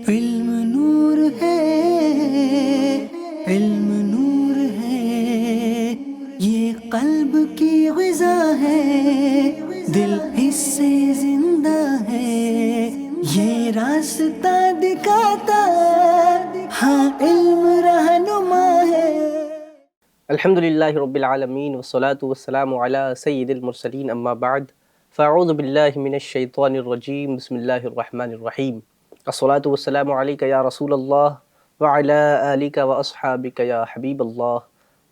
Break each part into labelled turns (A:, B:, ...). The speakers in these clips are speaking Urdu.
A: علم نور ہے، علم نور ہے، یہ قلب کی غذا ہے، دل اس سے زندہ ہے، یہ راستہ دکھاتا، ہاں علم رہنما ہے۔
B: الحمدللہ رب العالمین والصلاة والسلام علی سید المرسلین اما بعد فاعوذ باللہ من الشیطان الرجیم بسم اللہ الرحمن الرحیم الصلاة والسلام علیک یا رسول اللہ وعلی آلک واصحابک یا حبیب اللہ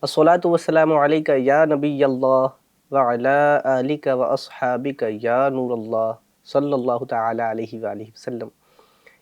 B: الصلاة والسلام علیک یا نبی اللہ وعلی آلک واصحابک یا نور اللہ صلی اللہ تعالی علیہ وآلہ وسلم۔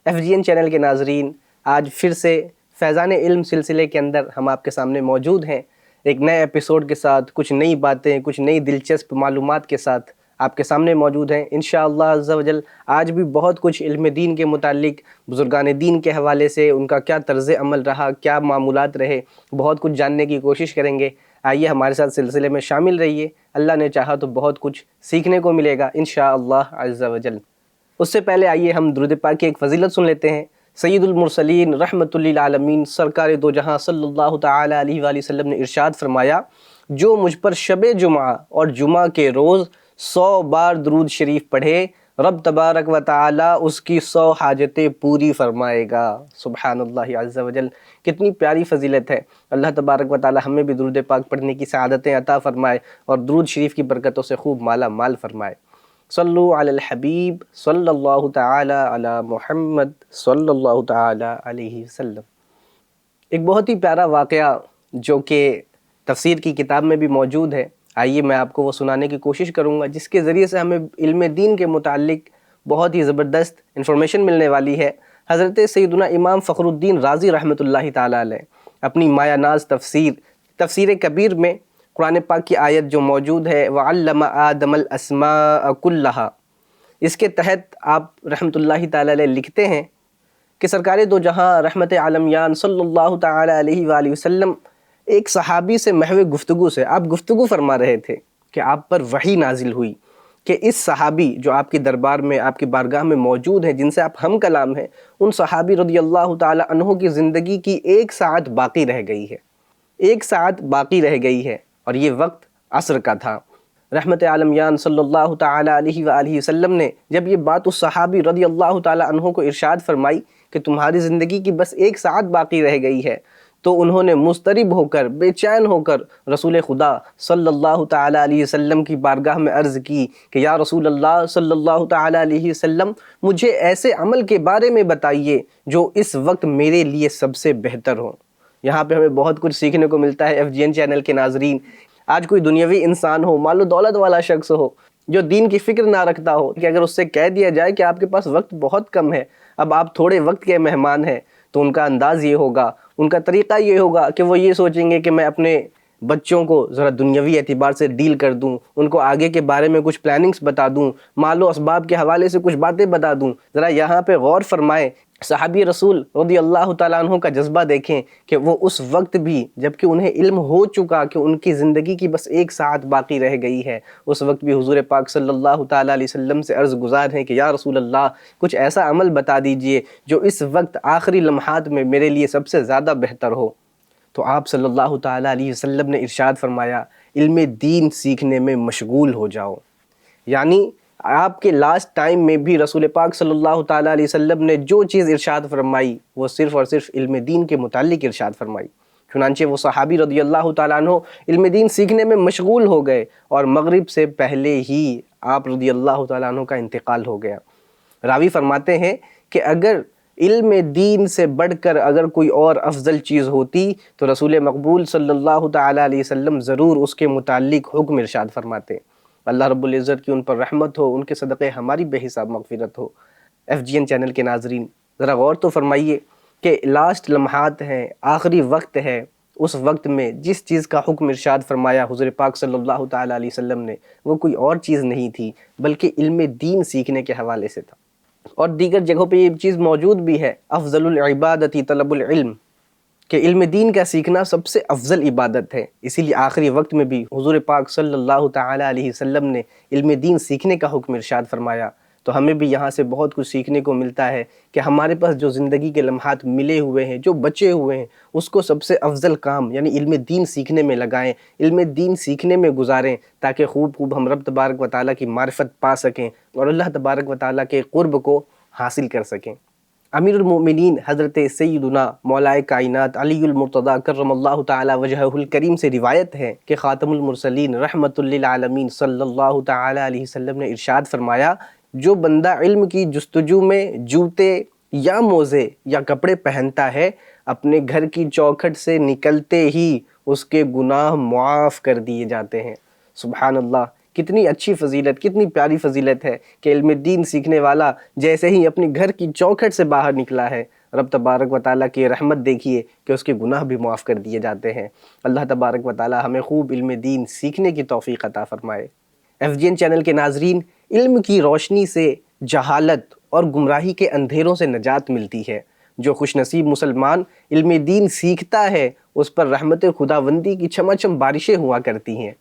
B: FGN چینل کے ناظرین، آج پھر سے فیضان علم سلسلے کے اندر ہم آپ کے سامنے موجود ہیں، ایک نئے ایپیسوڈ کے ساتھ، کچھ نئی باتیں، کچھ نئی دلچسپ معلومات کے ساتھ آپ کے سامنے موجود ہیں انشاءاللہ عز و جل۔ آج بھی بہت کچھ علم دین کے متعلق، بزرگان دین کے حوالے سے ان کا کیا طرز عمل رہا، کیا معمولات رہے، بہت کچھ جاننے کی کوشش کریں گے۔ آئیے ہمارے ساتھ سلسلے میں شامل رہیے، اللہ نے چاہا تو بہت کچھ سیکھنے کو ملے گا انشاءاللہ عز و جل۔ اس سے پہلے آئیے ہم درود پاک کی ایک فضیلت سن لیتے ہیں۔ سید المرسلین رحمۃ للعالمین سرکار دو جہاں صلی اللہ تعالی علیہ وآلہ وسلم نے ارشاد فرمایا، جو مجھ پر شب جمعہ اور جمعہ کے روز 100 بار درود شریف پڑھے، رب تبارک و تعالی اس کی 100 حاجتیں پوری فرمائے گا۔ سبحان اللہ عز و جل، کتنی پیاری فضیلت ہے۔ اللہ تبارک و تعالی ہمیں بھی درود پاک پڑھنے کی سعادتیں عطا فرمائے اور درود شریف کی برکتوں سے خوب مالا مال فرمائے۔ صلو علی الحبیب صلی اللہ تعالی علی محمد صلی اللہ تعالی علیہ وسلم۔ ایک بہت ہی پیارا واقعہ جو کہ تفسیر کی کتاب میں بھی موجود ہے، آئیے میں آپ کو وہ سنانے کی کوشش کروں گا، جس کے ذریعے سے ہمیں علم دین کے متعلق بہت ہی زبردست انفارمیشن ملنے والی ہے۔ حضرت سیدنا امام فخر الدین رازی رحمۃ اللہ تعالی علیہ اپنی مایہ ناز تفسیر کبیر میں قرآن پاک کی آیت جو موجود ہے وَعَلَّمَ آدَمَ الْأَسْمَاءَ كُلَّهَا، اس کے تحت آپ رحمۃ اللہ تعالی علیہ لکھتے ہیں کہ سرکار دو جہاں رحمت عالمیان صلی اللہ تعالی علیہ وآلہ وسلم ایک صحابی سے محو گفتگو سے آپ گفتگو فرما رہے تھے کہ آپ پر وحی نازل ہوئی کہ اس صحابی جو آپ کے دربار میں، آپ کی بارگاہ میں موجود ہیں، جن سے آپ ہم کلام ہیں، ان صحابی رضی اللہ تعالی عنہ کی زندگی کی 1 ساعت باقی رہ گئی ہے، 1 ساعت باقی رہ گئی ہے، اور یہ وقت عصر کا تھا۔ رحمت عالمیان صلی اللہ تعالی علیہ وآلہ وسلم نے جب یہ بات اس صحابی رضی اللہ تعالی عنہ کو ارشاد فرمائی کہ تمہاری زندگی کی بس 1 ساعت باقی رہ گئی ہے، تو انہوں نے مضطرب ہو کر، بے چین ہو کر رسول خدا صلی اللہ تعالی علیہ وسلم کی بارگاہ میں عرض کی کہ یا رسول اللہ صلی اللہ تعالی علیہ وسلم، مجھے ایسے عمل کے بارے میں بتائیے جو اس وقت میرے لیے سب سے بہتر ہو۔ یہاں پہ ہمیں بہت کچھ سیکھنے کو ملتا ہے FGN چینل کے ناظرین۔ آج کوئی دنیاوی انسان ہو، مال و دولت والا شخص ہو، جو دین کی فکر نہ رکھتا ہو، کہ اگر اس سے کہہ دیا جائے کہ آپ کے پاس وقت بہت کم ہے، اب آپ تھوڑے وقت کے مہمان ہیں، تو ان کا انداز یہ ہوگا، ان کا طریقہ یہ ہوگا کہ وہ یہ سوچیں گے کہ میں اپنے بچوں کو ذرا دنیاوی اعتبار سے ڈیل کر دوں، ان کو آگے کے بارے میں کچھ پلاننگز بتا دوں، مال و اسباب کے حوالے سے کچھ باتیں بتا دوں۔ ذرا یہاں پہ غور فرمائیں، صحابی رسول رضی اللہ تعالیٰ عنہ کا جذبہ دیکھیں کہ وہ اس وقت بھی جبکہ انہیں علم ہو چکا کہ ان کی زندگی کی بس 1 ساعت باقی رہ گئی ہے، اس وقت بھی حضور پاک صلی اللہ تعالیٰ علیہ وسلم سے عرض گزار ہیں کہ یا رسول اللہ، کچھ ایسا عمل بتا دیجئے جو اس وقت آخری لمحات میں میرے لیے سب سے زیادہ بہتر ہو۔ تو آپ صلی اللہ تعالیٰ علیہ وسلم نے ارشاد فرمایا، علم دین سیکھنے میں مشغول ہو جاؤ۔ یعنی آپ کے لاسٹ ٹائم میں بھی رسول پاک صلی اللہ تعالیٰ علیہ وسلم نے جو چیز ارشاد فرمائی وہ صرف اور صرف علم دین کے متعلق ارشاد فرمائی۔ چنانچہ وہ صحابی رضی اللہ تعالیٰ عنہ علم دین سیکھنے میں مشغول ہو گئے اور مغرب سے پہلے ہی آپ رضی اللہ تعالیٰ عنہ کا انتقال ہو گیا۔ راوی فرماتے ہیں کہ اگر علم دین سے بڑھ کر اگر کوئی اور افضل چیز ہوتی تو رسول مقبول صلی اللہ تعالیٰ علیہ وسلم ضرور اس کے متعلق حکم ارشاد فرماتے۔ اللہ رب العزت کی ان پر رحمت ہو، ان کے صدقے ہماری بے حساب مغفرت ہو۔ FGN چینل کے ناظرین، ذرا غور تو فرمائیے کہ لاسٹ لمحات ہیں، آخری وقت ہے، اس وقت میں جس چیز کا حکم ارشاد فرمایا حضور پاک صلی اللہ تعالیٰ علیہ وسلم نے، وہ کوئی اور چیز نہیں تھی بلکہ علم دین سیکھنے کے حوالے سے تھا۔ اور دیگر جگہوں پہ یہ چیز موجود بھی ہے، افضل العبادت طلب العلم، کہ علم دین کا سیکھنا سب سے افضل عبادت ہے۔ اسی لیے آخری وقت میں بھی حضور پاک صلی اللہ تعالی علیہ وسلم نے علم دین سیکھنے کا حکم ارشاد فرمایا۔ تو ہمیں بھی یہاں سے بہت کچھ سیکھنے کو ملتا ہے کہ ہمارے پاس جو زندگی کے لمحات ملے ہوئے ہیں، جو بچے ہوئے ہیں، اس کو سب سے افضل کام یعنی علم دین سیکھنے میں لگائیں، علم دین سیکھنے میں گزاریں، تاکہ خوب ہم رب تبارک و تعالیٰ کی معرفت پا سکیں اور اللہ تبارک و تعالیٰ کے قرب کو حاصل کر سکیں۔ امیر المؤمنین حضرت سیدنا مولائے کائنات علی المرتضیٰ کرم اللہ تعالی وجہہ الکریم سے روایت ہے کہ خاتم المرسلین رحمت للعالمین صلی اللہ تعالی علیہ وسلم نے ارشاد فرمایا، جو بندہ علم کی جستجو میں جوتے یا موزے یا کپڑے پہنتا ہے، اپنے گھر کی چوکھٹ سے نکلتے ہی اس کے گناہ معاف کر دیے جاتے ہیں۔ سبحان اللہ، کتنی اچھی فضیلت، کتنی پیاری فضیلت ہے کہ علم دین سیکھنے والا جیسے ہی اپنی گھر کی چوکھٹ سے باہر نکلا ہے، رب تبارک و تعالیٰ کی رحمت دیکھیے کہ اس کے گناہ بھی معاف کر دیے جاتے ہیں۔ اللہ تبارک و تعالیٰ ہمیں خوب علم دین سیکھنے کی توفیق عطا فرمائے۔ FGN چینل کے ناظرین، علم کی روشنی سے جہالت اور گمراہی کے اندھیروں سے نجات ملتی ہے۔ جو خوش نصیب مسلمان علم دین سیکھتا ہے، اس پر رحمت خداوندی کی چھماچھم بارشیں ہوا کرتی ہیں۔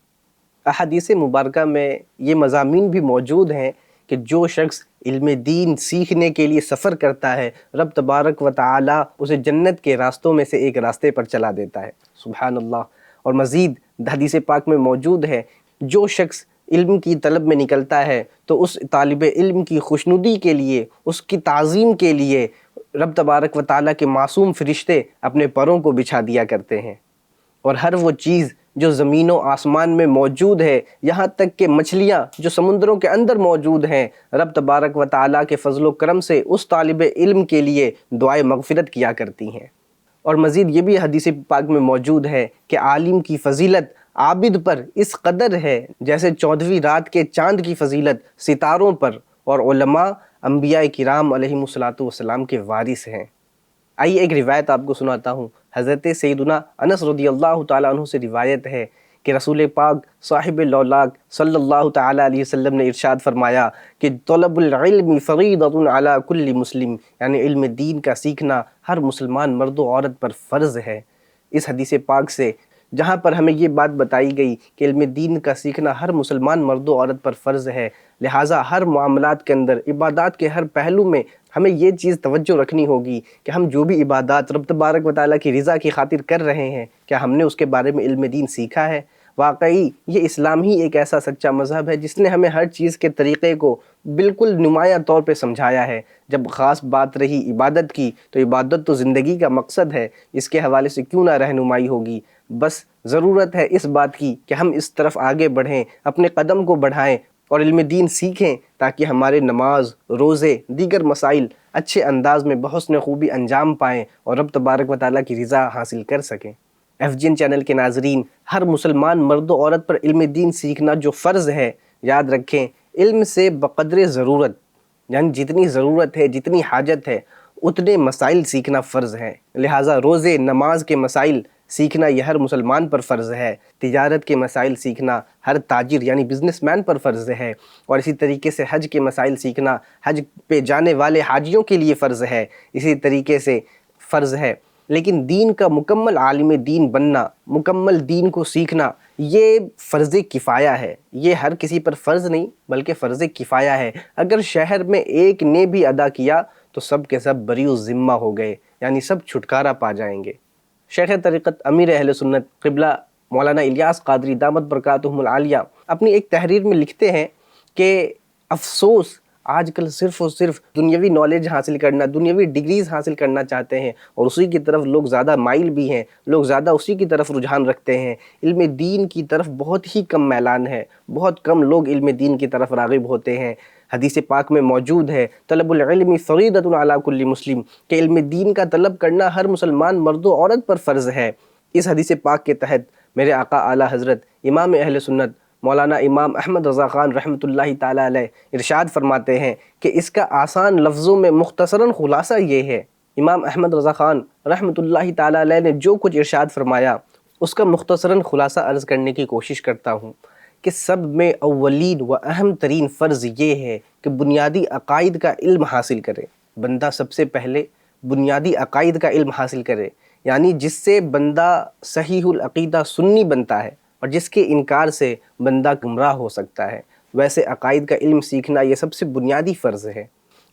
B: احادیث مبارکہ میں یہ مضامین بھی موجود ہیں کہ جو شخص علم دین سیکھنے کے لیے سفر کرتا ہے، رب تبارک و تعالی اسے جنت کے راستوں میں سے ایک راستے پر چلا دیتا ہے۔ سبحان اللہ۔ اور مزید حدیث پاک میں موجود ہے، جو شخص علم کی طلب میں نکلتا ہے تو اس طالب علم کی خوشنودی کے لیے، اس کی تعظیم کے لیے رب تبارک و تعالیٰ کے معصوم فرشتے اپنے پروں کو بچھا دیا کرتے ہیں، اور ہر وہ چیز جو زمین و آسمان میں موجود ہے، یہاں تک کہ مچھلیاں جو سمندروں کے اندر موجود ہیں، رب تبارک و تعالیٰ کے فضل و کرم سے اس طالب علم کے لیے دعائے مغفرت کیا کرتی ہیں۔ اور مزید یہ بھی حدیث پاک میں موجود ہے کہ عالم کی فضیلت عابد پر اس قدر ہے جیسے 14ویں رات کے چاند کی فضیلت ستاروں پر، اور علماء انبیاء کرام علیہم السلام کے وارث ہیں۔ آئیے ایک روایت آپ کو سناتا ہوں۔ حضرت سیدنا انس رضی اللہ تعالیٰ عنہ سے روایت ہے کہ رسول پاک صاحب لولاک صلی اللہ تعالیٰ علیہ وسلم نے ارشاد فرمایا کہ طلب العلم فریضۃ علی کل مسلم، یعنی علم دین کا سیکھنا ہر مسلمان مرد و عورت پر فرض ہے۔ اس حدیث پاک سے جہاں پر ہمیں یہ بات بتائی گئی کہ علم دین کا سیکھنا ہر مسلمان مرد و عورت پر فرض ہے، لہٰذا ہر معاملات کے اندر، عبادات کے ہر پہلو میں ہمیں یہ چیز توجہ رکھنی ہوگی کہ ہم جو بھی عبادات رب تبارک و تعالیٰ کی رضا کی خاطر کر رہے ہیں، کیا ہم نے اس کے بارے میں علم دین سیکھا ہے؟ واقعی یہ اسلام ہی ایک ایسا سچا مذہب ہے جس نے ہمیں ہر چیز کے طریقے کو بالکل نمایاں طور پہ سمجھایا ہے۔ جب خاص بات رہی عبادت کی، تو عبادت تو زندگی کا مقصد ہے، اس کے حوالے سے کیوں نہ رہنمائی ہوگی۔ بس ضرورت ہے اس بات کی کہ ہم اس طرف آگے بڑھیں، اپنے قدم کو بڑھائیں اور علم دین سیکھیں، تاکہ ہمارے نماز، روزے، دیگر مسائل اچھے انداز میں بحسن خوبی انجام پائیں اور رب تبارک و تعالیٰ کی رضا حاصل کر سکیں۔ FGN چینل کے ناظرین، ہر مسلمان مرد و عورت پر علم دین سیکھنا جو فرض ہے، یاد رکھیں علم سے بقدر ضرورت، یعنی جتنی ضرورت ہے، جتنی حاجت ہے، اتنے مسائل سیکھنا فرض ہے۔ لہٰذا روزے، نماز کے مسائل سیکھنا یہ ہر مسلمان پر فرض ہے، تجارت کے مسائل سیکھنا ہر تاجر یعنی بزنس مین پر فرض ہے، اور اسی طریقے سے حج کے مسائل سیکھنا حج پہ جانے والے حاجیوں کے لیے فرض ہے، اسی طریقے سے فرض ہے۔ لیکن دین کا مکمل عالم دین بننا، مکمل دین کو سیکھنا، یہ فرض کفایہ ہے۔ یہ ہر کسی پر فرض نہیں بلکہ فرض کفایہ ہے۔ اگر شہر میں ایک نے بھی ادا کیا تو سب کے سب بری الذمہ ہو گئے، یعنی سب چھٹکارا پا جائیں گے۔ شیخ طریقت امیر اہل سنت قبلہ مولانا الیاس قادری دامت برکاتہم العالیہ اپنی ایک تحریر میں لکھتے ہیں کہ افسوس آج کل صرف اور صرف دنیاوی نالج حاصل کرنا، دنیاوی ڈگریز حاصل کرنا چاہتے ہیں، اور اسی کی طرف لوگ زیادہ مائل بھی ہیں، لوگ زیادہ اسی کی طرف رجحان رکھتے ہیں۔ علم دین کی طرف بہت ہی کم میلان ہے، بہت کم لوگ علم دین کی طرف راغب ہوتے ہیں۔ حدیث پاک میں موجود ہے طلب العلم فریضۃ علی کل مسلم، کہ علم دین کا طلب کرنا ہر مسلمان مرد و عورت پر فرض ہے۔ اس حدیث پاک کے تحت میرے آقا اعلیٰ حضرت امام اہل سنت مولانا امام احمد رضا خان رحمۃ اللہ تعالیٰ علیہ ارشاد فرماتے ہیں کہ اس کا آسان لفظوں میں مختصراً خلاصہ یہ ہے۔ امام احمد رضا خان رحمۃ اللہ تعالیٰ علیہ نے جو کچھ ارشاد فرمایا، اس کا مختصراً خلاصہ عرض کرنے کی کوشش کرتا ہوں کہ سب میں اولین و اہم ترین فرض یہ ہے کہ بنیادی عقائد کا علم حاصل کرے۔ بندہ سب سے پہلے بنیادی عقائد کا علم حاصل کرے، یعنی جس سے بندہ صحیح العقیدہ سنی بنتا ہے اور جس کے انکار سے بندہ گمراہ ہو سکتا ہے۔ ویسے عقائد کا علم سیکھنا یہ سب سے بنیادی فرض ہے۔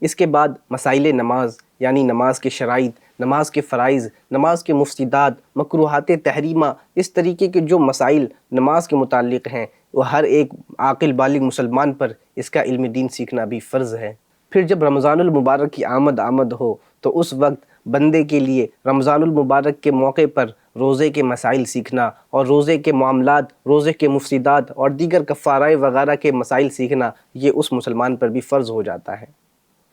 B: اس کے بعد مسائل نماز یعنی نماز کے شرائط، نماز کے فرائض، نماز کے مفسدات، مکروہات تحریمہ، اس طریقے کے جو مسائل نماز کے متعلق ہیں وہ ہر ایک عاقل بالغ مسلمان پر اس کا علم دین سیکھنا بھی فرض ہے۔ پھر جب رمضان المبارک کی آمد ہو تو اس وقت بندے کے لیے رمضان المبارک کے موقع پر روزے کے مسائل سیکھنا اور روزے کے معاملات، روزے کے مفسدات اور دیگر کفارہ وغیرہ کے مسائل سیکھنا یہ اس مسلمان پر بھی فرض ہو جاتا ہے۔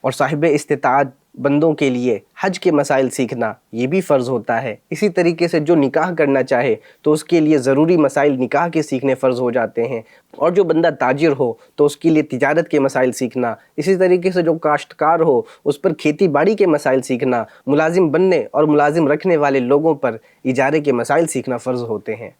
B: اور صاحب استطاعت بندوں کے لیے حج کے مسائل سیکھنا یہ بھی فرض ہوتا ہے۔ اسی طریقے سے جو نکاح کرنا چاہے تو اس کے لیے ضروری مسائل نکاح کے سیکھنے فرض ہو جاتے ہیں، اور جو بندہ تاجر ہو تو اس کے لیے تجارت کے مسائل سیکھنا، اسی طریقے سے جو کاشتکار ہو اس پر کھیتی باڑی کے مسائل سیکھنا، ملازم بننے اور ملازم رکھنے والے لوگوں پر اجارے کے مسائل سیکھنا فرض ہوتے ہیں۔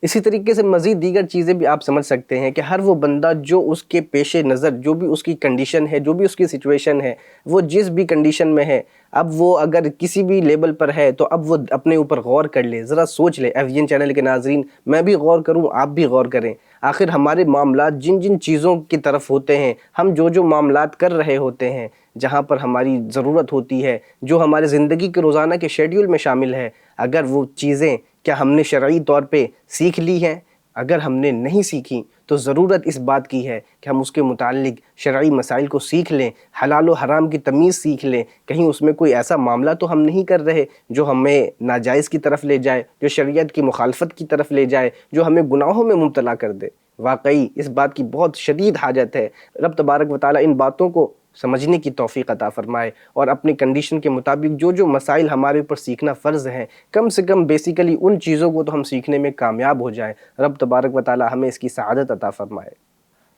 B: اسی طریقے سے مزید دیگر چیزیں بھی آپ سمجھ سکتے ہیں کہ ہر وہ بندہ جو اس کے پیش نظر، جو بھی اس کی کنڈیشن ہے، جو بھی اس کی سچویشن ہے، وہ جس بھی کنڈیشن میں ہے، اب وہ اگر کسی بھی لیبل پر ہے تو اب وہ اپنے اوپر غور کر لے، ذرا سوچ لے۔ FGN چینل کے ناظرین، میں بھی غور کروں، آپ بھی غور کریں۔ آخر ہمارے معاملات جن جن چیزوں کی طرف ہوتے ہیں، ہم جو جو معاملات کر رہے ہوتے ہیں، جہاں پر ہماری ضرورت ہوتی ہے، جو ہمارے زندگی کے روزانہ کے شیڈیول میں شامل ہے، اگر وہ چیزیں کیا ہم نے شرعی طور پہ سیکھ لی ہیں؟ اگر ہم نے نہیں سیکھی تو ضرورت اس بات کی ہے کہ ہم اس کے متعلق شرعی مسائل کو سیکھ لیں، حلال و حرام کی تمیز سیکھ لیں، کہیں اس میں کوئی ایسا معاملہ تو ہم نہیں کر رہے جو ہمیں ناجائز کی طرف لے جائے، جو شریعت کی مخالفت کی طرف لے جائے، جو ہمیں گناہوں میں مبتلا کر دے۔ واقعی اس بات کی بہت شدید حاجت ہے۔ رب تبارک و تعالیٰ ان باتوں کو سمجھنے کی توفیق عطا فرمائے اور اپنی کنڈیشن کے مطابق جو جو مسائل ہمارے اوپر سیکھنا فرض ہیں، کم سے کم بیسیکلی ان چیزوں کو تو ہم سیکھنے میں کامیاب ہو جائیں۔ رب تبارک و تعالیٰ ہمیں اس کی سعادت عطا فرمائے۔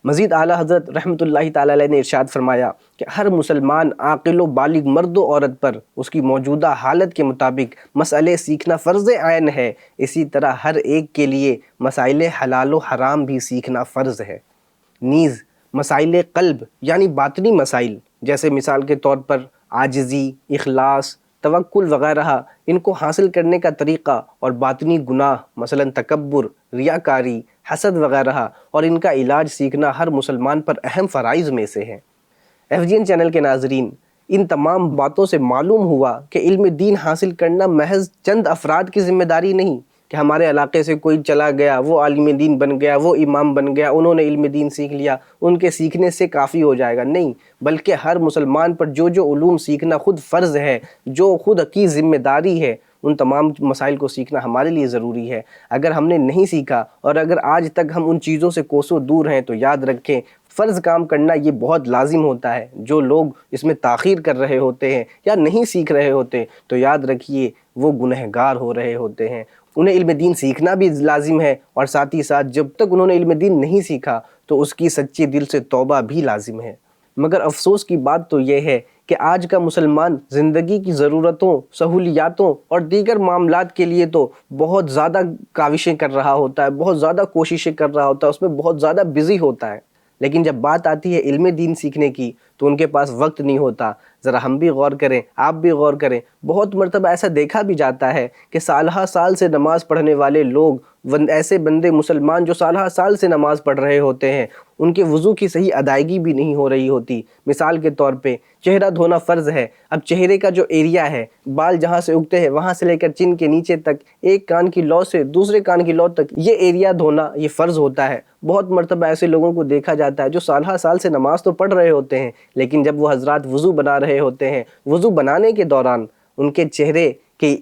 B: مزید اعلیٰ حضرت رحمۃ اللہ تعالیٰ علیہ نے ارشاد فرمایا کہ ہر مسلمان عاقل و بالغ مرد و عورت پر اس کی موجودہ حالت کے مطابق مسئلے سیکھنا فرض عین ہے، اسی طرح ہر ایک کے لیے مسائل حلال و حرام بھی سیکھنا فرض ہے۔ نیز مسائل قلب یعنی باطنی مسائل، جیسے مثال کے طور پر عاجزی، اخلاص، توکل وغیرہ، ان کو حاصل کرنے کا طریقہ اور باطنی گناہ مثلا تکبر، ریاکاری، حسد وغیرہ، اور ان کا علاج سیکھنا ہر مسلمان پر اہم فرائض میں سے ہے۔ FGN چینل کے ناظرین، ان تمام باتوں سے معلوم ہوا کہ علم دین حاصل کرنا محض چند افراد کی ذمہ داری نہیں کہ ہمارے علاقے سے کوئی چلا گیا، وہ عالم دین بن گیا، وہ امام بن گیا، انہوں نے علم دین سیکھ لیا، ان کے سیکھنے سے کافی ہو جائے گا۔ نہیں، بلکہ ہر مسلمان پر جو جو علوم سیکھنا خود فرض ہے، جو خود کی ذمہ داری ہے، ان تمام مسائل کو سیکھنا ہمارے لیے ضروری ہے۔ اگر ہم نے نہیں سیکھا اور اگر آج تک ہم ان چیزوں سے کوسوں دور ہیں تو یاد رکھیں فرض کام کرنا یہ بہت لازم ہوتا ہے۔ جو لوگ اس میں تاخیر کر رہے ہوتے ہیں یا نہیں سیکھ رہے ہوتے تو یاد رکھیے وہ گنہگار ہو رہے ہوتے ہیں۔ انہیں علم دین سیکھنا بھی لازم ہے، اور ساتھ ہی ساتھ جب تک انہوں نے علم دین نہیں سیکھا تو اس کی سچے دل سے توبہ بھی لازم ہے۔ مگر افسوس کی بات تو یہ ہے کہ آج کا مسلمان زندگی کی ضرورتوں، سہولیاتوں اور دیگر معاملات کے لیے تو بہت زیادہ کاوشیں کر رہا ہوتا ہے، بہت زیادہ کوششیں کر رہا ہوتا ہے، اس میں بہت زیادہ بزی ہوتا ہے، لیکن جب بات آتی ہے علم دین سیکھنے کی تو ان کے پاس وقت نہیں ہوتا۔ ذرا ہم بھی غور کریں، آپ بھی غور کریں، بہت مرتبہ ایسا دیکھا بھی جاتا ہے کہ سالہ سال سے نماز پڑھنے والے لوگ، ایسے بندے مسلمان جو سالہ سال سے نماز پڑھ رہے ہوتے ہیں، ان کے وضو کی صحیح ادائیگی بھی نہیں ہو رہی ہوتی۔ مثال کے طور پہ چہرہ دھونا فرض ہے، اب چہرے کا جو ایریا ہے، بال جہاں سے اگتے ہیں وہاں سے لے کر چن کے نیچے تک، ایک کان کی لو سے دوسرے کان کی لو تک، یہ ایریا دھونا یہ فرض ہوتا ہے۔ بہت مرتبہ ایسے لوگوں کو دیکھا جاتا ہے جو سالہ سال سے نماز تو پڑھ رہے ہوتے ہیں، لیکن جب وہ حضرات وضو بنا رہے ہوتے ہیں، وضو بنانے کے دوران ان کے چہرے کے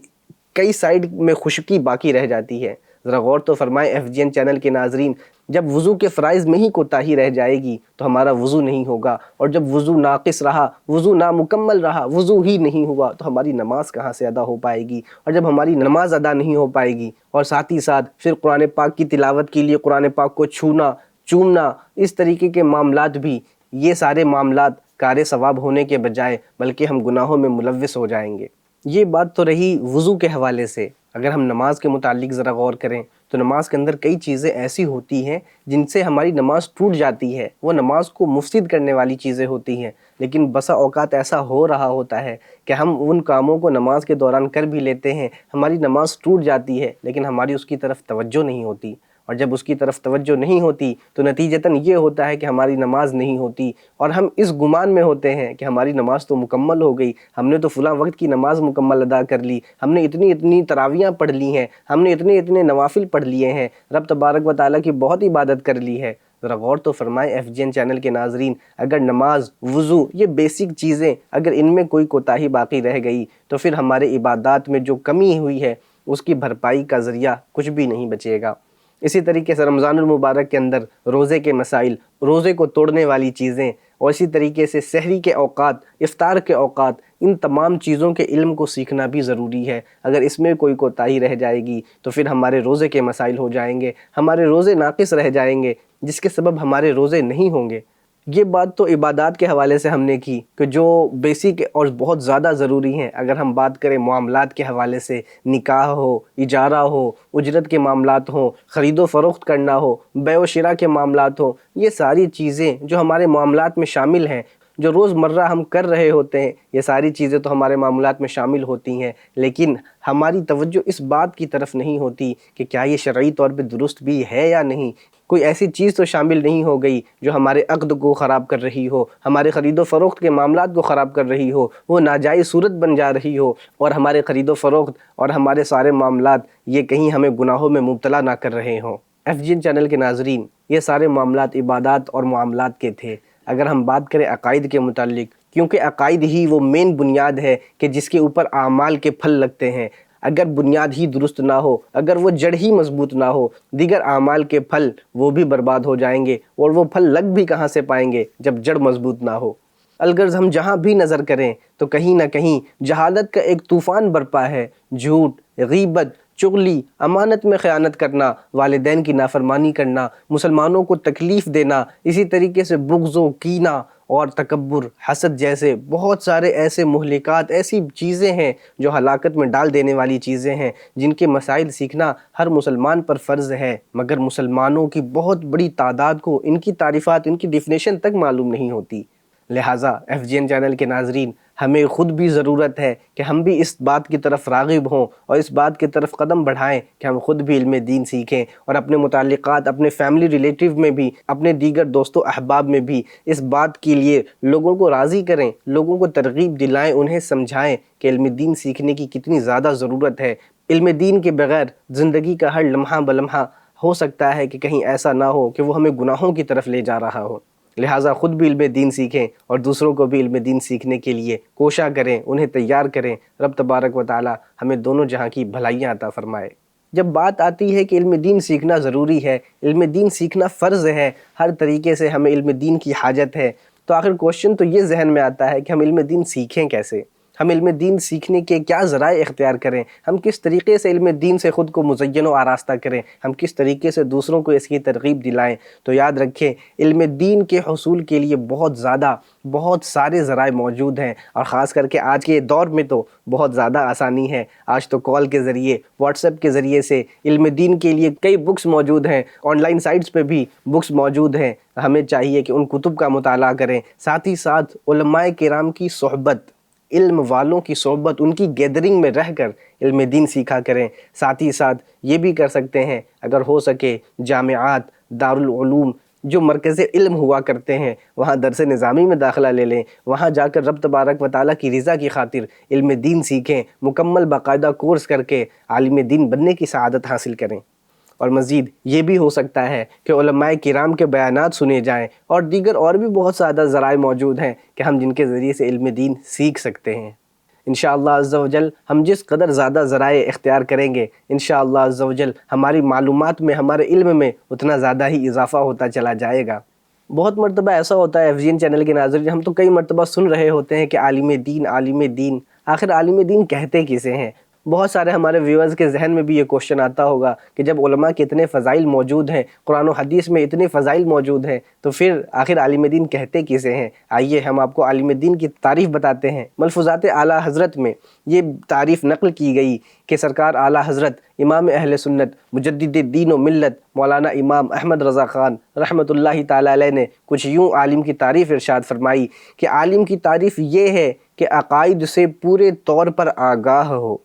B: کئی سائڈ میں خشکی باقی رہ جاتی ہے۔ ذرا غور تو فرمائیں FGN چینل کے ناظرین، جب وضو کے فرائض میں ہی کوتاہی رہ جائے گی تو ہمارا وضو نہیں ہوگا، اور جب وضو ناقص رہا، وضو نامکمل رہا، وضو ہی نہیں ہوا تو ہماری نماز کہاں سے ادا ہو پائے گی؟ اور جب ہماری نماز ادا نہیں ہو پائے گی اور ساتھ ہی ساتھ پھر قرآن پاک کی تلاوت کے لیے قرآن پاک کو چھونا، چومنا، اس طریقے کے معاملات بھی، یہ سارے معاملات کار ثواب ہونے کے بجائے بلکہ ہم گناہوں میں ملوث ہو جائیں گے۔ یہ بات تو رہی وضو کے حوالے سے۔ اگر ہم نماز کے متعلق ذرا غور کریں تو نماز کے اندر کئی چیزیں ایسی ہوتی ہیں جن سے ہماری نماز ٹوٹ جاتی ہے، وہ نماز کو مفسد کرنے والی چیزیں ہوتی ہیں، لیکن بسا اوقات ایسا ہو رہا ہوتا ہے کہ ہم ان کاموں کو نماز کے دوران کر بھی لیتے ہیں، ہماری نماز ٹوٹ جاتی ہے لیکن ہماری اس کی طرف توجہ نہیں ہوتی، اور جب اس کی طرف توجہ نہیں ہوتی تو نتیجتاً یہ ہوتا ہے کہ ہماری نماز نہیں ہوتی، اور ہم اس گمان میں ہوتے ہیں کہ ہماری نماز تو مکمل ہو گئی، ہم نے تو فلاں وقت کی نماز مکمل ادا کر لی، ہم نے اتنی تراویحیں پڑھ لی ہیں، ہم نے اتنے نوافل پڑھ لیے ہیں، رب تبارک و تعالیٰ کی بہت عبادت کر لی ہے۔ ذرا غور تو فرمائیں FGN چینل کے ناظرین، اگر نماز، وضو، یہ بیسک چیزیں اگر ان میں کوئی کوتاہی باقی رہ گئی تو پھر ہمارے عبادات میں جو کمی ہوئی ہے اس کی بھرپائی کا ذریعہ کچھ بھی نہیں بچے گا۔ اسی طریقے سے رمضان المبارک کے اندر روزے کے مسائل، روزے کو توڑنے والی چیزیں، اور اسی طریقے سے سحری کے اوقات، افطار کے اوقات، ان تمام چیزوں کے علم کو سیکھنا بھی ضروری ہے۔ اگر اس میں کوئی کوتاہی رہ جائے گی تو پھر ہمارے روزے کے مسائل ہو جائیں گے، ہمارے روزے ناقص رہ جائیں گے، جس کے سبب ہمارے روزے نہیں ہوں گے۔ یہ بات تو عبادات کے حوالے سے ہم نے کی کہ جو بیسک اور بہت زیادہ ضروری ہیں۔ اگر ہم بات کریں معاملات کے حوالے سے، نکاح ہو، اجارہ ہو، اجرت کے معاملات ہوں، خرید و فروخت کرنا ہو، بیع و شراء کے معاملات ہوں، یہ ساری چیزیں جو ہمارے معاملات میں شامل ہیں، جو روز مرہ ہم کر رہے ہوتے ہیں، یہ ساری چیزیں تو ہمارے معاملات میں شامل ہوتی ہیں، لیکن ہماری توجہ اس بات کی طرف نہیں ہوتی کہ کیا یہ شرعی طور پہ درست بھی ہے یا نہیں۔ کوئی ایسی چیز تو شامل نہیں ہو گئی جو ہمارے عقد کو خراب کر رہی ہو، ہمارے خرید و فروخت کے معاملات کو خراب کر رہی ہو، وہ ناجائز صورت بن جا رہی ہو، اور ہمارے خرید و فروخت اور ہمارے سارے معاملات یہ کہیں ہمیں گناہوں میں مبتلا نہ کر رہے ہوں۔ FGN چینل کے ناظرین، یہ سارے معاملات عبادات اور معاملات کے تھے۔ اگر ہم بات کریں عقائد کے متعلق، کیونکہ عقائد ہی وہ مین بنیاد ہے کہ جس کے اوپر اعمال کے پھل لگتے ہیں، اگر بنیاد ہی درست نہ ہو، اگر وہ جڑ ہی مضبوط نہ ہو، دیگر اعمال کے پھل وہ بھی برباد ہو جائیں گے، اور وہ پھل لگ بھی کہاں سے پائیں گے جب جڑ مضبوط نہ ہو۔ الغرض ہم جہاں بھی نظر کریں تو کہیں نہ کہیں جہالت کا ایک طوفان برپا ہے۔ جھوٹ، غیبت، چغلی، امانت میں خیانت کرنا، والدین کی نافرمانی کرنا، مسلمانوں کو تکلیف دینا، اسی طریقے سے بغض و کینہ اور تکبر، حسد جیسے بہت سارے ایسے مہلکات، ایسی چیزیں ہیں جو ہلاکت میں ڈال دینے والی چیزیں ہیں، جن کے مسائل سیکھنا ہر مسلمان پر فرض ہے، مگر مسلمانوں کی بہت بڑی تعداد کو ان کی تعریفات، ان کی ڈیفینیشن تک معلوم نہیں ہوتی۔ لہٰذا FGN چینل کے ناظرین، ہمیں خود بھی ضرورت ہے کہ ہم بھی اس بات کی طرف راغب ہوں اور اس بات کی طرف قدم بڑھائیں کہ ہم خود بھی علم دین سیکھیں، اور اپنے متعلقات، اپنے فیملی ریلیٹیو میں بھی، اپنے دیگر دوست و احباب میں بھی اس بات کے لیے لوگوں کو راضی کریں، لوگوں کو ترغیب دلائیں، انہیں سمجھائیں کہ علم دین سیکھنے کی کتنی زیادہ ضرورت ہے۔ علم دین کے بغیر زندگی کا ہر لمحہ بلمحہ ہو سکتا ہے کہ کہیں ایسا نہ ہو کہ وہ ہمیں گناہوں کی طرف لے جا رہا ہو۔ لہٰذا خود بھی علم دین سیکھیں اور دوسروں کو بھی علم دین سیکھنے کے لیے کوشاں کریں، انہیں تیار کریں۔ رب تبارک و تعالی ہمیں دونوں جہاں کی بھلائیاں عطا فرمائے۔ جب بات آتی ہے کہ علم دین سیکھنا ضروری ہے، علم دین سیکھنا فرض ہے، ہر طریقے سے ہمیں علم دین کی حاجت ہے، تو آخر کوشچن تو یہ ذہن میں آتا ہے کہ ہم علم دین سیکھیں کیسے؟ ہم علم دین سیکھنے کے کیا ذرائع اختیار کریں؟ ہم کس طریقے سے علم دین سے خود کو مزین و آراستہ کریں؟ ہم کس طریقے سے دوسروں کو اس کی ترغیب دلائیں؟ تو یاد رکھیں، علم دین کے حصول کے لیے بہت سارے ذرائع موجود ہیں، اور خاص کر کے آج کے دور میں تو بہت زیادہ آسانی ہے۔ آج تو کال کے ذریعے، واٹس ایپ کے ذریعے سے علم دین کے لیے کئی بکس موجود ہیں، آن لائن سائٹس پہ بھی بکس موجود ہیں۔ ہمیں چاہیے کہ ان کتب کا مطالعہ کریں، ساتھ ہی ساتھ علماء کرام کی صحبت، علم والوں کی صحبت، ان کی گیدرنگ میں رہ کر علم دین سیکھا کریں۔ ساتھ ہی ساتھ یہ بھی کر سکتے ہیں، اگر ہو سکے جامعات، دارالعلوم جو مرکز علم ہوا کرتے ہیں، وہاں درس نظامی میں داخلہ لے لیں، وہاں جا کر رب تبارک و تعالیٰ کی رضا کی خاطر علم دین سیکھیں، مکمل باقاعدہ کورس کر کے عالم دین بننے کی سعادت حاصل کریں۔ اور مزید یہ بھی ہو سکتا ہے کہ علماء کرام کے بیانات سنے جائیں، اور دیگر اور بھی بہت زیادہ ذرائع موجود ہیں کہ ہم جن کے ذریعے سے علم دین سیکھ سکتے ہیں۔ انشاءاللہ عز و جل ہم جس قدر زیادہ ذرائع اختیار کریں گے، انشاءاللہ عز و جل ہماری معلومات میں، ہمارے علم میں اتنا زیادہ ہی اضافہ ہوتا چلا جائے گا۔ بہت مرتبہ ایسا ہوتا ہے FGN چینل کے ناظرین، ہم تو کئی مرتبہ سن رہے ہوتے ہیں کہ عالم دین، عالم دین، آخر عالم دین کہتے کسے ہیں؟ بہت سارے ہمارے ویورز کے ذہن میں بھی یہ کوشچن آتا ہوگا کہ جب علماء کے اتنے فضائل موجود ہیں، قرآن و حدیث میں اتنے فضائل موجود ہیں، تو پھر آخر عالم دین کہتے کسے ہیں؟ آئیے ہم آپ کو عالم دین کی تعریف بتاتے ہیں۔ ملفوظات اعلیٰ حضرت میں یہ تعریف نقل کی گئی کہ سرکار اعلیٰ حضرت امام اہل سنت مجدد دین و ملت مولانا امام احمد رضا خان رحمۃ اللہ تعالیٰ علیہ نے کچھ یوں عالم کی تعریف ارشاد فرمائی کہ عالم کی تعریف یہ ہے کہ عقائد سے پورے طور پر آگاہ ہو،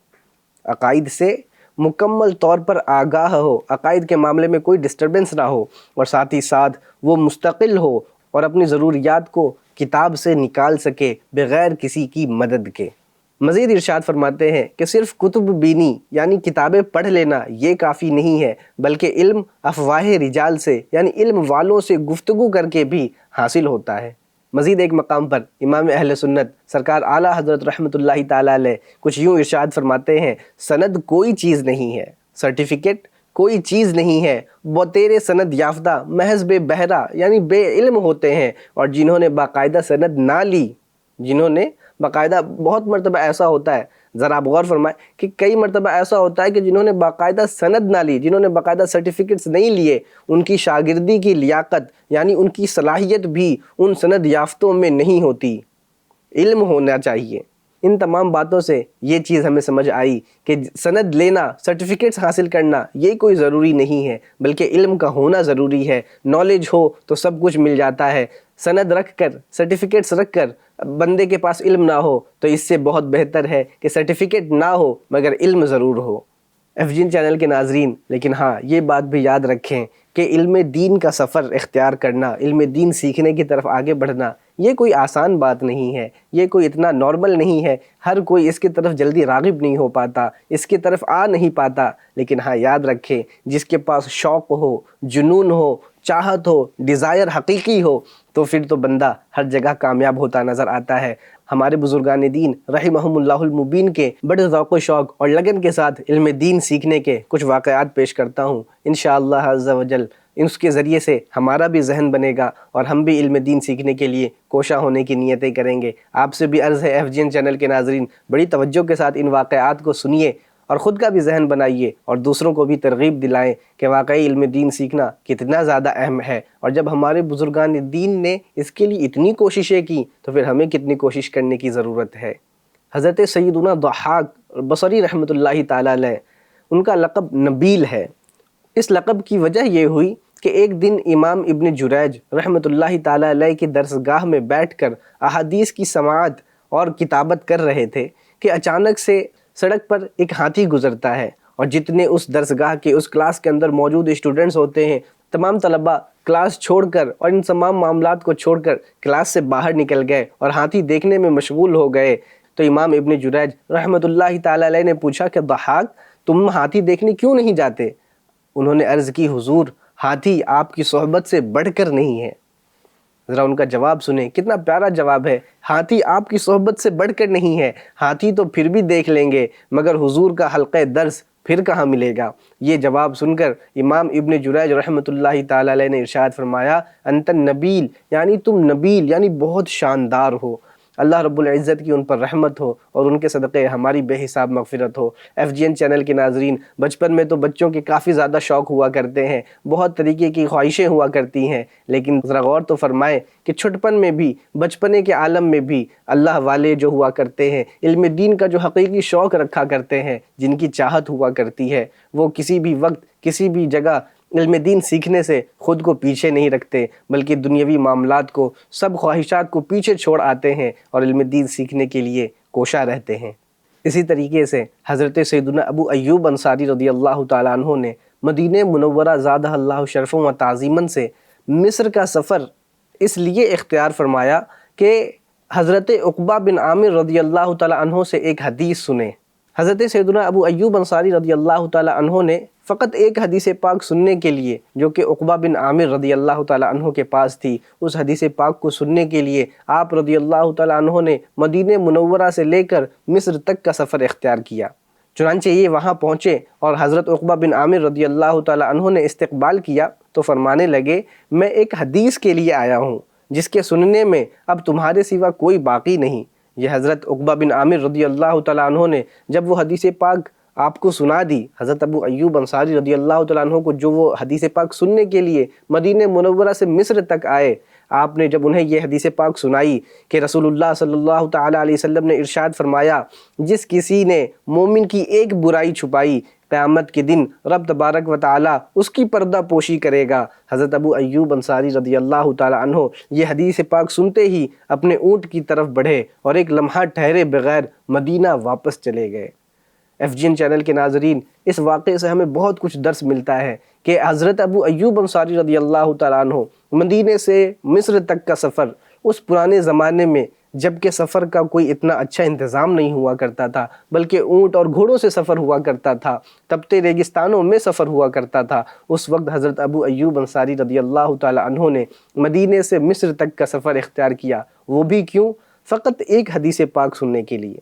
B: عقائد سے مکمل طور پر آگاہ ہو، عقائد کے معاملے میں کوئی ڈسٹربنس نہ ہو، اور ساتھ ہی ساتھ وہ مستقل ہو اور اپنی ضروریات کو کتاب سے نکال سکے بغیر کسی کی مدد کے۔ مزید ارشاد فرماتے ہیں کہ صرف کتب بینی یعنی کتابیں پڑھ لینا یہ کافی نہیں ہے، بلکہ علم افواہ رجال سے یعنی علم والوں سے گفتگو کر کے بھی حاصل ہوتا ہے۔ مزید ایک مقام پر امام اہل سنت سرکار اعلیٰ حضرت رحمۃ اللہ تعالیٰ علیہ کچھ یوں ارشاد فرماتے ہیں، سند کوئی چیز نہیں ہے، سرٹیفکیٹ کوئی چیز نہیں ہے، وہ تیرے سند یافتہ محض بے بہرہ یعنی بے علم ہوتے ہیں، اور جنہوں نے باقاعدہ سند نہ لی، جنہوں نے باقاعدہ، بہت مرتبہ ایسا ہوتا ہے، ذرا آپ غور فرمائیں کہ کئی مرتبہ ایسا ہوتا ہے کہ جنہوں نے باقاعدہ سند نہ لی، جنہوں نے باقاعدہ سرٹیفکیٹس نہیں لیے، ان کی شاگردی کی لیاقت یعنی ان کی صلاحیت بھی ان سند یافتوں میں نہیں ہوتی۔ علم ہونا چاہیے۔ ان تمام باتوں سے یہ چیز ہمیں سمجھ آئی کہ سند لینا، سرٹیفکیٹس حاصل کرنا یہ کوئی ضروری نہیں ہے، بلکہ علم کا ہونا ضروری ہے۔ نالج ہو تو سب کچھ مل جاتا ہے، سند رکھ کر، سرٹیفکیٹس رکھ کر بندے کے پاس علم نہ ہو تو اس سے بہت بہتر ہے کہ سرٹیفکیٹ نہ ہو مگر علم ضرور ہو۔ FGN چینل کے ناظرین، لیکن ہاں یہ بات بھی یاد رکھیں کہ علم دین کا سفر اختیار کرنا، علم دین سیکھنے کی طرف آگے بڑھنا یہ کوئی آسان بات نہیں ہے، یہ کوئی اتنا نارمل نہیں ہے، ہر کوئی اس کی طرف جلدی راغب نہیں ہو پاتا، اس کی طرف آ نہیں پاتا۔ لیکن ہاں یاد رکھیں، جس کے پاس شوق ہو، جنون ہو، چاہت ہو، ڈیزائر حقیقی ہو تو پھر تو بندہ ہر جگہ کامیاب ہوتا نظر آتا ہے۔ ہمارے بزرگان دین رحمہم اللہ المبین کے بڑے ذوق و شوق اور لگن کے ساتھ علم دین سیکھنے کے کچھ واقعات پیش کرتا ہوں، انشاءاللہ عز و جل اس کے ذریعے سے ہمارا بھی ذہن بنے گا اور ہم بھی علم دین سیکھنے کے لیے کوشاں ہونے کی نیتیں کریں گے۔ آپ سے بھی عرض ہے FGN چینل کے ناظرین، بڑی توجہ کے ساتھ ان واقعات کو سنیے اور خود کا بھی ذہن بنائیے اور دوسروں کو بھی ترغیب دلائیں کہ واقعی علم دین سیکھنا کتنا زیادہ اہم ہے، اور جب ہمارے بزرگان دین نے اس کے لیے اتنی کوششیں کی تو پھر ہمیں کتنی کوشش کرنے کی ضرورت ہے۔ حضرت سیدنا ضحاک بصری رحمۃ اللہ تعالیٰ علیہ، ان کا لقب نبیل ہے۔ اس لقب کی وجہ یہ ہوئی کہ ایک دن امام ابن جریج رحمۃ اللہ تعالیٰ علیہ کی درسگاہ میں بیٹھ کر احادیث کی سماعت اور کتابت کر رہے تھے کہ اچانک سے سڑک پر ایک ہاتھی گزرتا ہے، اور جتنے اس درسگاہ کے اس کلاس کے اندر موجود اسٹوڈنٹس ہوتے ہیں، تمام طلباء کلاس چھوڑ کر اور ان تمام معاملات کو چھوڑ کر کلاس سے باہر نکل گئے اور ہاتھی دیکھنے میں مشغول ہو گئے۔ تو امام ابن جریج رحمۃ اللہ تعالیٰ علیہ نے پوچھا کہ ضحاک، تم ہاتھی دیکھنے کیوں نہیں جاتے؟ انہوں نے عرض کی، حضور ہاتھی آپ کی صحبت سے بڑھ کر نہیں ہے۔ ذرا ان کا جواب سنیں، کتنا پیارا جواب ہے، ہاتھی آپ کی صحبت سے بڑھ کر نہیں ہے، ہاتھی تو پھر بھی دیکھ لیں گے مگر حضور کا حلقہ درس پھر کہاں ملے گا۔ یہ جواب سن کر امام ابن جریج رحمۃ اللہ تعالیٰ علیہ نے ارشاد فرمایا، انت النبیل، یعنی تم نبیل یعنی بہت شاندار ہو، اللہ رب العزت کی ان پر رحمت ہو اور ان کے صدقے ہماری بے حساب مغفرت ہو۔ FGN چینل کے ناظرین، بچپن میں تو بچوں کے کافی زیادہ شوق ہوا کرتے ہیں، بہت طریقے کی خواہشیں ہوا کرتی ہیں، لیکن ذرا غور تو فرمائیں کہ چھٹپن میں بھی، بچپنے کے عالم میں بھی اللہ والے جو ہوا کرتے ہیں، علم دین کا جو حقیقی شوق رکھا کرتے ہیں، جن کی چاہت ہوا کرتی ہے، وہ کسی بھی وقت کسی بھی جگہ علم دین سیکھنے سے خود کو پیچھے نہیں رکھتے، بلکہ دنیاوی معاملات کو، سب خواہشات کو پیچھے چھوڑ آتے ہیں اور علم دین سیکھنے کے لیے کوشاں رہتے ہیں۔ اسی طریقے سے حضرت سیدنا ابو ایوب انصاری رضی اللہ تعالیٰ عنہ نے مدینہ منورہ زادہ اللہ شرفا و تعظیما سے مصر کا سفر اس لیے اختیار فرمایا کہ حضرت عقبہ بن عامر رضی اللہ تعالیٰ عنہ سے ایک حدیث سنیں۔ حضرت سیدنا ابو ایوب انصاری رضی اللہ تعالیٰ عنہ نے فقط ایک حدیث پاک سننے کے لیے، جو کہ عقبہ بن عامر رضی اللہ تعالیٰ عنہ کے پاس تھی، اس حدیث پاک کو سننے کے لیے آپ رضی اللہ تعالیٰ عنہ نے مدینہ منورہ سے لے کر مصر تک کا سفر اختیار کیا۔ چنانچہ یہ وہاں پہنچے اور حضرت عقبہ بن عامر رضی اللہ تعالیٰ عنہ نے استقبال کیا تو فرمانے لگے، میں ایک حدیث کے لیے آیا ہوں جس کے سننے میں اب تمہارے سوا کوئی باقی نہیں۔ یہ حضرت عقبہ بن عامر رضی اللہ تعالیٰ عنہ نے جب وہ حدیث پاک آپ کو سنا دی، حضرت ابو ایوب انصاری رضی اللہ تعالیٰ عنہ کو جو وہ حدیث پاک سننے کے لیے مدینہ منورہ سے مصر تک آئے، آپ نے جب انہیں یہ حدیث پاک سنائی کہ رسول اللہ صلی اللہ تعالیٰ علیہ وسلم نے ارشاد فرمایا، جس کسی نے مومن کی ایک برائی چھپائی، قیامت کے دن رب تبارک و تعالیٰ اس کی پردہ پوشی کرے گا۔ حضرت ابو ایوب انصاری رضی اللہ تعالیٰ عنہ یہ حدیث پاک سنتے ہی اپنے اونٹ کی طرف بڑھے اور ایک لمحہ ٹھہرے بغیر مدینہ واپس چلے گئے۔ FGN چینل کے ناظرین، اس واقعے سے ہمیں بہت کچھ درس ملتا ہے کہ حضرت ابو ایوب انصاری رضی اللہ تعالیٰ عنہ مدینے سے مصر تک کا سفر، اس پرانے زمانے میں جب کہ سفر کا کوئی اتنا اچھا انتظام نہیں ہوا کرتا تھا، بلکہ اونٹ اور گھوڑوں سے سفر ہوا کرتا تھا، تپتے ریگستانوں میں سفر ہوا کرتا تھا، اس وقت حضرت ابو ایوب انصاری رضی اللہ تعالیٰ عنہ نے مدینے سے مصر تک کا سفر اختیار کیا۔ وہ بھی کیوں؟ فقط ایک حدیث پاک سننے کے لیے،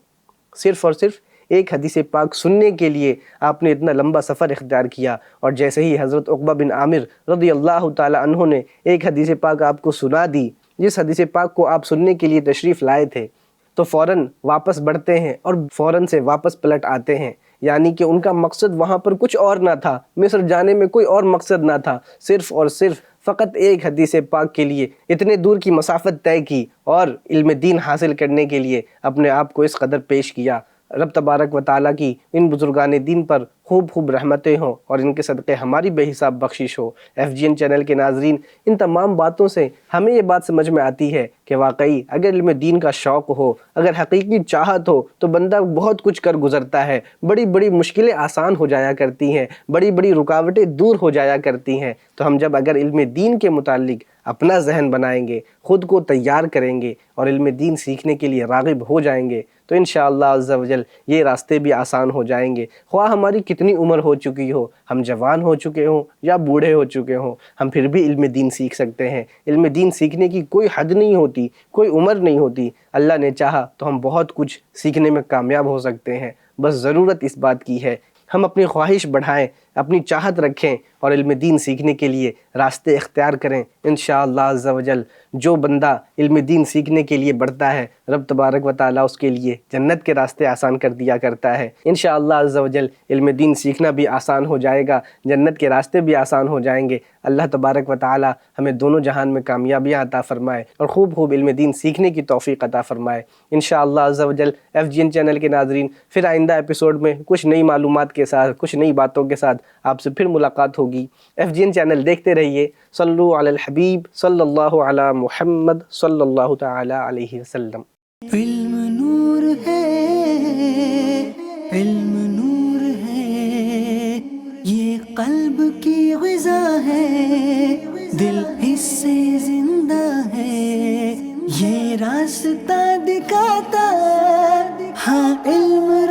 B: صرف اور صرف ایک حدیث پاک سننے کے لیے آپ نے اتنا لمبا سفر اختیار کیا۔ اور جیسے ہی حضرت عقبہ بن عامر رضی اللہ تعالی عنہ نے ایک حدیث پاک آپ کو سنا دی، جس حدیث پاک کو آپ سننے کے لیے تشریف لائے تھے، تو فوراً واپس بڑھتے ہیں اور فوراً سے واپس پلٹ آتے ہیں۔ یعنی کہ ان کا مقصد وہاں پر کچھ اور نہ تھا، مصر جانے میں کوئی اور مقصد نہ تھا، صرف اور صرف فقط ایک حدیث پاک کے لیے اتنے دور کی مسافت طے کی اور علم دین حاصل کرنے کے لیے اپنے آپ کو اس قدر پیش کیا۔ رب تبارک و تعالیٰ کی ان بزرگان دین پر خوب خوب رحمتیں ہوں اور ان کے صدقے ہماری بے حساب بخشش ہو۔ FGN چینل کے ناظرین، ان تمام باتوں سے ہمیں یہ بات سمجھ میں آتی ہے کہ واقعی اگر علم دین کا شوق ہو، اگر حقیقی چاہت ہو، تو بندہ بہت کچھ کر گزرتا ہے، بڑی بڑی مشکلیں آسان ہو جایا کرتی ہیں، بڑی بڑی رکاوٹیں دور ہو جایا کرتی ہیں۔ تو ہم جب اگر علم دین کے متعلق اپنا ذہن بنائیں گے، خود کو تیار کریں گے اور علم دین سیکھنے کے لیے راغب ہو جائیں گے، تو انشاءاللہ عز و جل یہ راستے بھی آسان ہو جائیں گے۔ خواہ ہماری کتنی عمر ہو چکی ہو، ہم جوان ہو چکے ہوں یا بوڑھے ہو چکے ہوں، ہم پھر بھی علم دین سیکھ سکتے ہیں۔ علم دین سیکھنے کی کوئی حد نہیں ہوتی، کوئی عمر نہیں ہوتی۔ اللہ نے چاہا تو ہم بہت کچھ سیکھنے میں کامیاب ہو سکتے ہیں، بس ضرورت اس بات کی ہے ہم اپنی خواہش بڑھائیں، اپنی چاہت رکھیں اور علم دین سیکھنے کے لیے راستے اختیار کریں۔ انشاءاللہ عز و جل جو بندہ علم دین سیکھنے کے لیے بڑھتا ہے، رب تبارک و تعالیٰ اس کے لیے جنت کے راستے آسان کر دیا کرتا ہے۔ انشاءاللہ عز و جل علم دین سیکھنا بھی آسان ہو جائے گا، جنت کے راستے بھی آسان ہو جائیں گے۔ اللہ تبارک و تعالیٰ ہمیں دونوں جہان میں کامیابیاں عطا فرمائے اور خوب خوب علم دین سیکھنے کی توفیق عطا فرمائے۔ انشاءاللہ عز و جل FGN چینل کے ناظرین، پھر آئندہ ایپیسوڈ میں کچھ نئی معلومات کے ساتھ، کچھ نئی باتوں کے ساتھ آپ سے پھر ملاقات ہوگی۔ FGN چینل دیکھتے رہیے۔ صلو علی الحبیب صلی اللہ علی محمد صلی اللہ تعالی علیہ وسلم۔
A: علم نور ہے، علم نور ہے، یہ قلب کی غذا ہے، دل اس سے زندہ ہے، یہ راستہ دکھاتا، ہاں علم